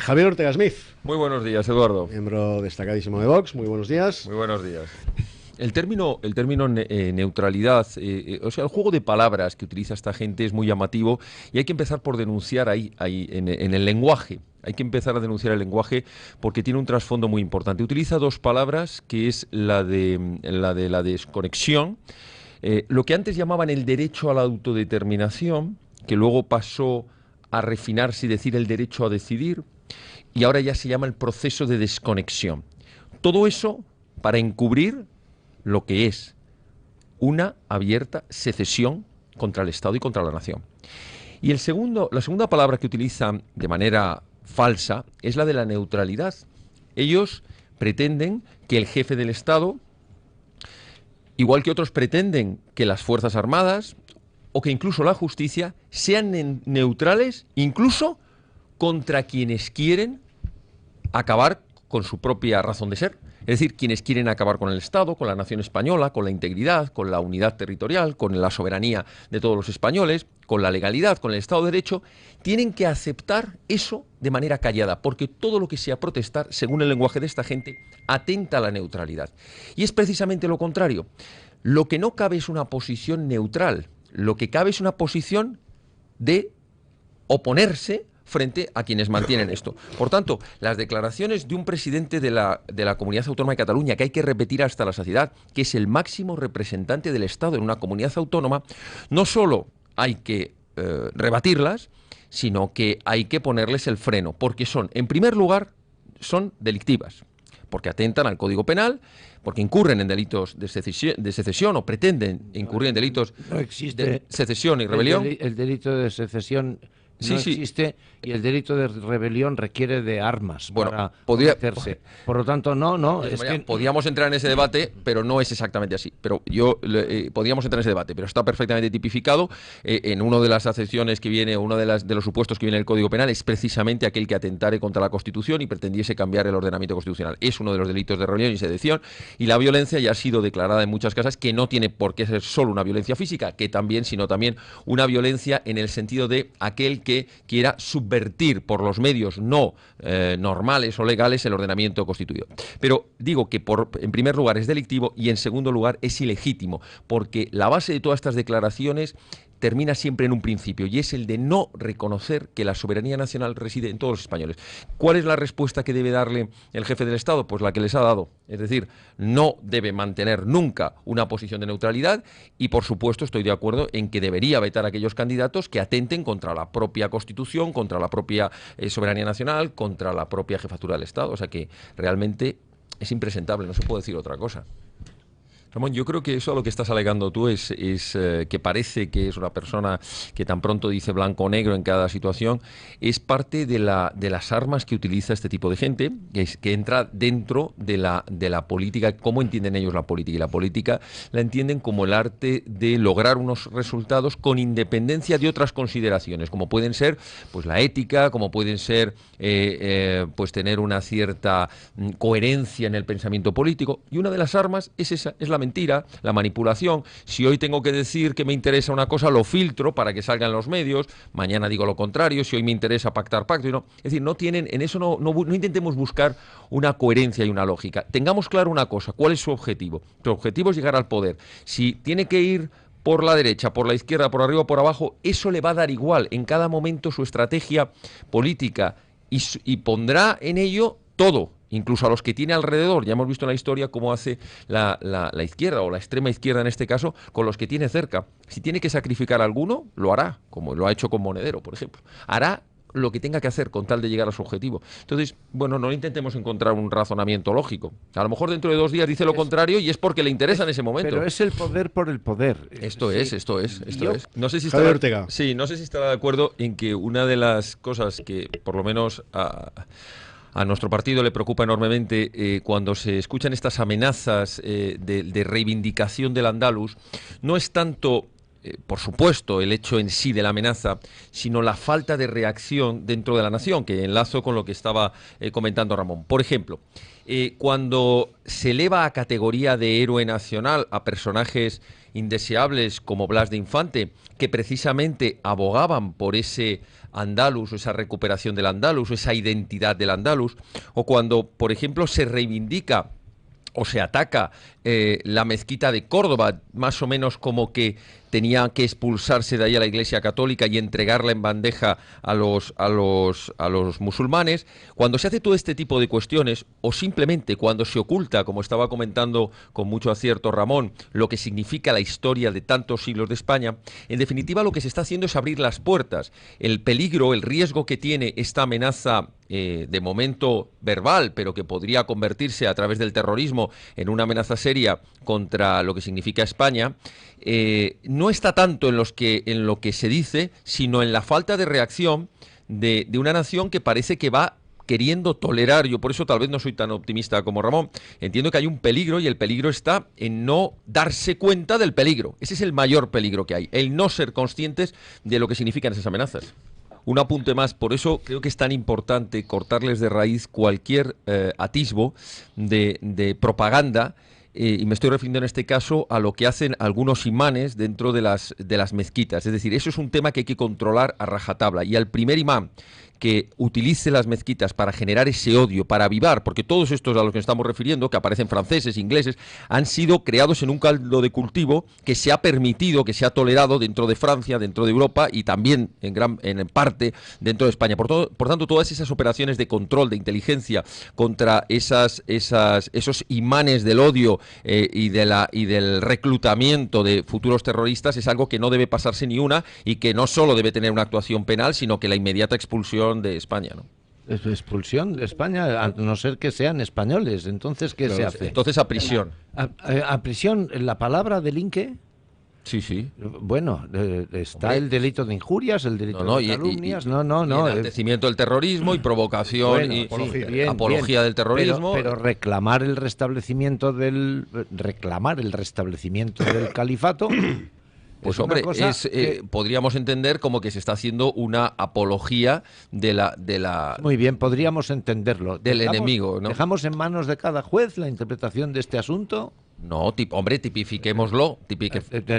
Javier Ortega Smith, Muy buenos días, Eduardo. miembro destacadísimo de Vox. Muy buenos días. Muy buenos días. El término neutralidad, o sea, el juego de palabras que utiliza esta gente es muy llamativo y hay que empezar por denunciar ahí en el lenguaje. Hay que empezar a denunciar el lenguaje porque tiene un trasfondo muy importante. Utiliza dos palabras, que es la de la desconexión, lo que antes llamaban el derecho a la autodeterminación, que luego pasó a refinarse y decir el derecho a decidir, y ahora ya se llama el proceso de desconexión. Todo eso para encubrir lo que es una abierta secesión contra el Estado y contra la nación. Y la segunda palabra que utilizan de manera falsa es la de la neutralidad. Ellos pretenden que el jefe del Estado, igual que otros pretenden que las Fuerzas Armadas o que incluso la justicia, sean neutrales incluso contra quienes quieren acabar con su propia razón de ser. Es decir, quienes quieren acabar con el Estado, con la nación española, con la integridad, con la unidad territorial, con la soberanía de todos los españoles, con la legalidad, con el Estado de Derecho, tienen que aceptar eso de manera callada, porque todo lo que sea protestar, según el lenguaje de esta gente, atenta a la neutralidad. Y es precisamente lo contrario. Lo que no cabe es una posición neutral, lo que cabe es una posición de oponerse frente a quienes mantienen esto. Por tanto, las declaraciones de un presidente de la Comunidad Autónoma de Cataluña, que hay que repetir hasta la saciedad, que es el máximo representante del Estado en una comunidad autónoma, no solo hay que rebatirlas, sino que hay que ponerles el freno, porque son, en primer lugar, son delictivas, porque atentan al Código Penal, porque incurren en delitos de secesión o pretenden incurrir en delitos de secesión y rebelión. El delito de secesión no existe y el delito de rebelión requiere de armas para hacerse. Por lo tanto, podíamos entrar en ese debate, pero no es exactamente así. Pero podíamos entrar en ese debate, pero está perfectamente tipificado en una de las acepciones que viene, uno de los supuestos que viene en el Código Penal, es precisamente aquel que atentare contra la Constitución y pretendiese cambiar el ordenamiento constitucional. Es uno de los delitos de rebelión y sedición, y la violencia ya ha sido declarada en muchas casas que no tiene por qué ser solo una violencia física, sino también una violencia en el sentido de aquel que quiera subvertir por los medios no normales o legales el ordenamiento constituido. Pero digo que en primer lugar es delictivo y en segundo lugar es ilegítimo, porque la base de todas estas declaraciones termina siempre en un principio, y es el de no reconocer que la soberanía nacional reside en todos los españoles. ¿Cuál es la respuesta que debe darle el jefe del Estado? Pues la que les ha dado. Es decir, no debe mantener nunca una posición de neutralidad y, por supuesto, estoy de acuerdo en que debería vetar a aquellos candidatos que atenten contra la propia Constitución, contra la propia soberanía nacional, contra la propia jefatura del Estado. O sea que realmente es impresentable, no se puede decir otra cosa. Ramón, yo creo que eso a lo que estás alegando tú es que parece que es una persona que tan pronto dice blanco o negro en cada situación, es parte de las armas que utiliza este tipo de gente, que entra dentro de la política. ¿Cómo entienden ellos la política? Y la política la entienden como el arte de lograr unos resultados con independencia de otras consideraciones, como pueden ser pues la ética, como pueden ser pues tener una cierta coherencia en el pensamiento político, y una de las armas es esa, es la mentira, la manipulación. Si hoy tengo que decir que me interesa una cosa, lo filtro para que salga en los medios, mañana digo lo contrario. Si hoy me interesa pactar, pacto. Y no. Es decir, no tienen, en eso no intentemos buscar una coherencia y una lógica. Tengamos claro una cosa, ¿cuál es su objetivo? Su objetivo es llegar al poder. Si tiene que ir por la derecha, por la izquierda, por arriba o por abajo, eso le va a dar igual en cada momento su estrategia política y pondrá en ello todo, incluso a los que tiene alrededor. Ya hemos visto en la historia cómo hace la izquierda, o la extrema izquierda en este caso, con los que tiene cerca. Si tiene que sacrificar a alguno, lo hará, como lo ha hecho con Monedero, por ejemplo. Hará lo que tenga que hacer con tal de llegar a su objetivo. Entonces, bueno, no intentemos encontrar un razonamiento lógico. A lo mejor dentro de 2 días dice lo contrario y es porque le interesa en ese momento. Pero es el poder por el poder. Esto es. No sé si Javier Ortega. Sí, no sé si estará de acuerdo en que una de las cosas que, por lo menos a nuestro partido le preocupa enormemente cuando se escuchan estas amenazas de reivindicación del andaluz, no es tanto por supuesto, el hecho en sí de la amenaza, sino la falta de reacción dentro de la nación, que enlazo con lo que estaba comentando Ramón. Por ejemplo, cuando se eleva a categoría de héroe nacional a personajes indeseables como Blas de Infante, que precisamente abogaban por ese andaluz, o esa recuperación del andaluz, o esa identidad del andaluz, o cuando, por ejemplo, se reivindica o se ataca la mezquita de Córdoba, más o menos como que tenía que expulsarse de ahí a la Iglesia Católica y entregarla en bandeja a los musulmanes. Cuando se hace todo este tipo de cuestiones, o simplemente cuando se oculta, como estaba comentando con mucho acierto Ramón, lo que significa la historia de tantos siglos de España, en definitiva lo que se está haciendo es abrir las puertas. El peligro, el riesgo que tiene esta amenaza de momento verbal, pero que podría convertirse a través del terrorismo en una amenaza seria contra lo que significa España, no está tanto en lo que se dice, sino en la falta de reacción de una nación que parece que va queriendo tolerar. Yo por eso tal vez no soy tan optimista como Ramón. Entiendo que hay un peligro, y el peligro está en no darse cuenta del peligro. Ese es el mayor peligro que hay, el no ser conscientes de lo que significan esas amenazas. Un apunte más, por eso creo que es tan importante cortarles de raíz cualquier atisbo de propaganda, y me estoy refiriendo en este caso a lo que hacen algunos imanes dentro de las mezquitas. Es decir, eso es un tema que hay que controlar a rajatabla, y al primer imán que utilice las mezquitas para generar ese odio, para avivar, porque todos estos a los que nos estamos refiriendo, que aparecen franceses, ingleses, han sido creados en un caldo de cultivo que se ha permitido, que se ha tolerado dentro de Francia, dentro de Europa y también en parte dentro de España. Por tanto, todas esas operaciones de control, de inteligencia contra esos imanes del odio y del reclutamiento de futuros terroristas es algo que no debe pasarse ni una, y que no solo debe tener una actuación penal, sino que la inmediata expulsión de España, ¿no? Expulsión de España, a no ser que sean españoles. Entonces, ¿qué se hace? Entonces a prisión. A prisión, ¿la palabra delinque? Sí, sí. Bueno, está el delito de injurias, el delito de calumnias, enaltecimiento del terrorismo y provocación apología del terrorismo. Pero reclamar el restablecimiento del califato. Pues hombre, podríamos entender como que se está haciendo una apología de la muy bien, podríamos entenderlo. Del enemigo, ¿no? ¿Dejamos en manos de cada juez la interpretación de este asunto? No, hombre, tipifiquémoslo.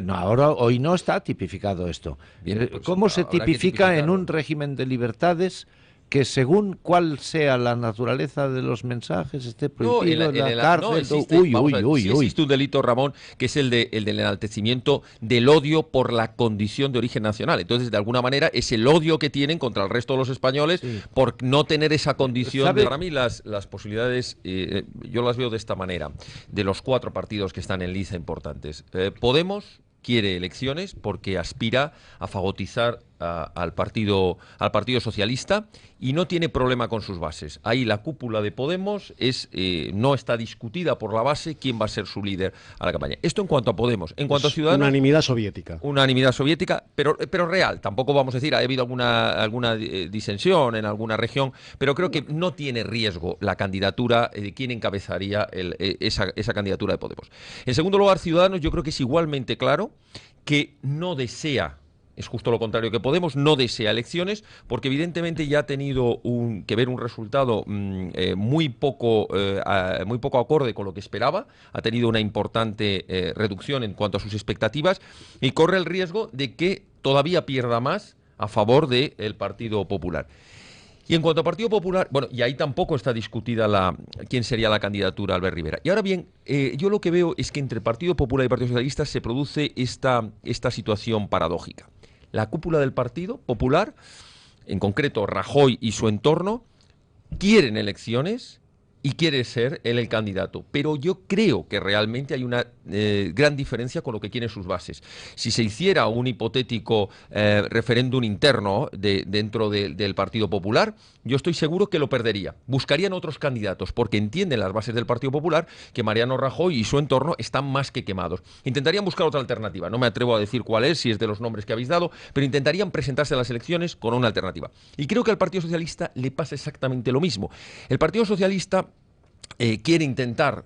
No, hoy no está tipificado esto. Bien, pues ¿Cómo se tipifica en un régimen de libertades que según cuál sea la naturaleza de los mensajes esté prohibido en la cárcel? Existe un delito, Ramón, que es el del enaltecimiento del odio por la condición de origen nacional. Entonces, de alguna manera, es el odio que tienen contra el resto de los españoles por no tener esa condición. Para mí las posibilidades, yo las veo de esta manera, de los 4 partidos que están en liza importantes. Podemos quiere elecciones porque aspira a fagotizar al Partido Socialista y no tiene problema con sus bases. Ahí la cúpula de Podemos no está discutida por la base quién va a ser su líder a la campaña. Esto en cuanto a Podemos. En cuanto a Ciudadanos... Unanimidad soviética. Unanimidad soviética, pero real. Tampoco vamos a decir, ha habido alguna disensión en alguna región, pero creo que no tiene riesgo la candidatura de quién encabezaría esa candidatura de Podemos. En segundo lugar, Ciudadanos, yo creo que es igualmente claro que no desea, es justo lo contrario que Podemos, no desea elecciones, porque evidentemente ya ha tenido que ver un resultado muy poco acorde con lo que esperaba, ha tenido una importante reducción en cuanto a sus expectativas y corre el riesgo de que todavía pierda más a favor del Partido Popular. Y en cuanto al Partido Popular, bueno, y ahí tampoco está discutida quién sería la candidatura a Albert Rivera. Y ahora bien, yo lo que veo es que entre el Partido Popular y el Partido Socialista se produce esta situación paradójica. La cúpula del Partido Popular, en concreto Rajoy y su entorno, quieren elecciones y quiere ser él el candidato. Pero yo creo que realmente hay una gran diferencia con lo que quieren sus bases. Si se hiciera un hipotético referéndum interno dentro del Partido Popular, yo estoy seguro que lo perdería. Buscarían otros candidatos, porque entienden las bases del Partido Popular que Mariano Rajoy y su entorno están más que quemados. Intentarían buscar otra alternativa. No me atrevo a decir cuál es, si es de los nombres que habéis dado, pero intentarían presentarse a las elecciones con una alternativa. Y creo que al Partido Socialista le pasa exactamente lo mismo. El Partido Socialista quiere intentar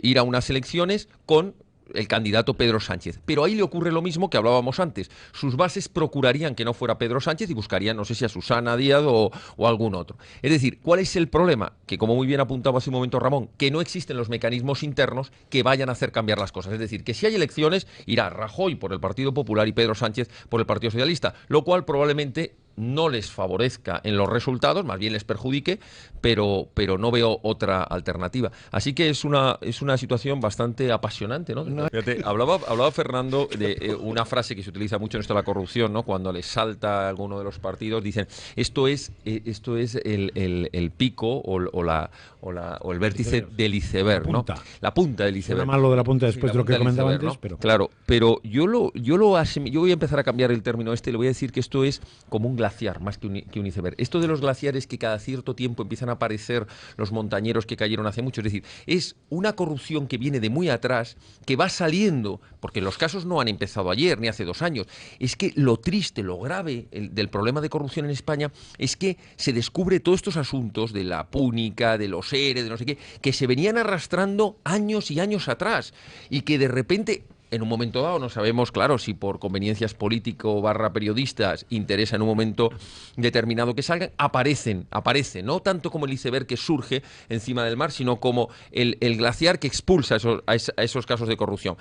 ir a unas elecciones con el candidato Pedro Sánchez. Pero ahí le ocurre lo mismo que hablábamos antes. Sus bases procurarían que no fuera Pedro Sánchez y buscarían, no sé si a Susana Díaz o algún otro. Es decir, ¿cuál es el problema? Que, como muy bien apuntaba hace un momento Ramón, que no existen los mecanismos internos que vayan a hacer cambiar las cosas. Es decir, que si hay elecciones, irá Rajoy por el Partido Popular y Pedro Sánchez por el Partido Socialista, lo cual probablemente no les favorezca en los resultados, más bien les perjudique, pero no veo otra alternativa. Así que es una situación bastante apasionante, ¿no? Fíjate, hablaba Fernando de una frase que se utiliza mucho en esto de la corrupción, ¿no? Cuando les salta a alguno de los partidos, dicen, esto es el pico o el vértice del iceberg, ¿no? La punta del iceberg. Suena mal lo de la punta después de lo que comentaba antes, ¿no? Claro, pero yo voy a empezar a cambiar el término le voy a decir que esto es como un glaciar más que un iceberg. Esto de los glaciares que cada cierto tiempo empiezan a aparecer los montañeros que cayeron hace mucho, es decir, es una corrupción que viene de muy atrás, que va saliendo, porque los casos no han empezado ayer ni hace 2 años. Es que lo triste, lo grave del problema de corrupción en España es que se descubre todos estos asuntos de la púnica, de los ERE, de no sé qué, que se venían arrastrando años y años atrás y que de repente, en un momento dado, no sabemos, claro, si por conveniencias político/periodistas interesa en un momento determinado que salgan, aparecen, no tanto como el iceberg que surge encima del mar, sino como el glaciar que expulsa a esos casos de corrupción.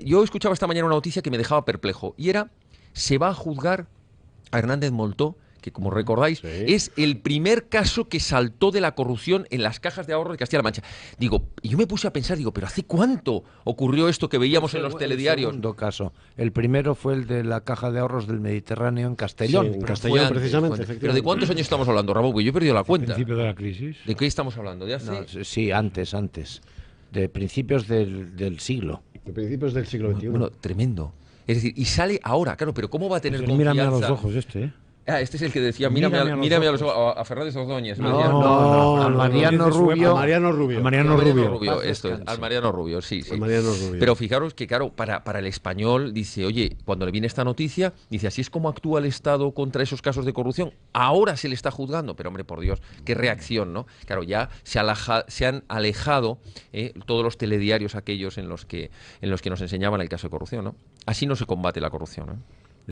Yo escuchaba esta mañana una noticia que me dejaba perplejo, y era, se va a juzgar a Hernández Moltó, que, como recordáis, es el primer caso que saltó de la corrupción en las cajas de ahorro de Castilla-La Mancha. Y yo me puse a pensar, ¿pero hace cuánto ocurrió esto que veíamos en los telediarios? El segundo caso. El primero fue el de la caja de ahorros del Mediterráneo en Castellón. Sí, en Castellón, precisamente. ¿Pero de cuántos años estamos hablando, Ramón? Porque yo he perdido la cuenta. ¿Al principio de la crisis? ¿De qué estamos hablando? ¿De hace? No, sí, antes. De principios del siglo. De principios del siglo XXI. Bueno, tremendo. Es decir, y sale ahora, claro, pero ¿cómo va a tener confianza? Mírame a los ojos Este es el que decía, mírame a los ojos, a Fernández Ordóñez. No, a Mariano Rubio. Al Mariano Rubio. Esto es, al Mariano Rubio, sí. Al Mariano Rubio. Pero fijaros que, claro, para el español, dice, oye, cuando le viene esta noticia, dice, así es como actúa el Estado contra esos casos de corrupción. Ahora se le está juzgando, pero hombre, por Dios, qué reacción, ¿no? Claro, ya se han alejado todos los telediarios aquellos en los que nos enseñaban el caso de corrupción, ¿no? Así no se combate la corrupción, ¿no?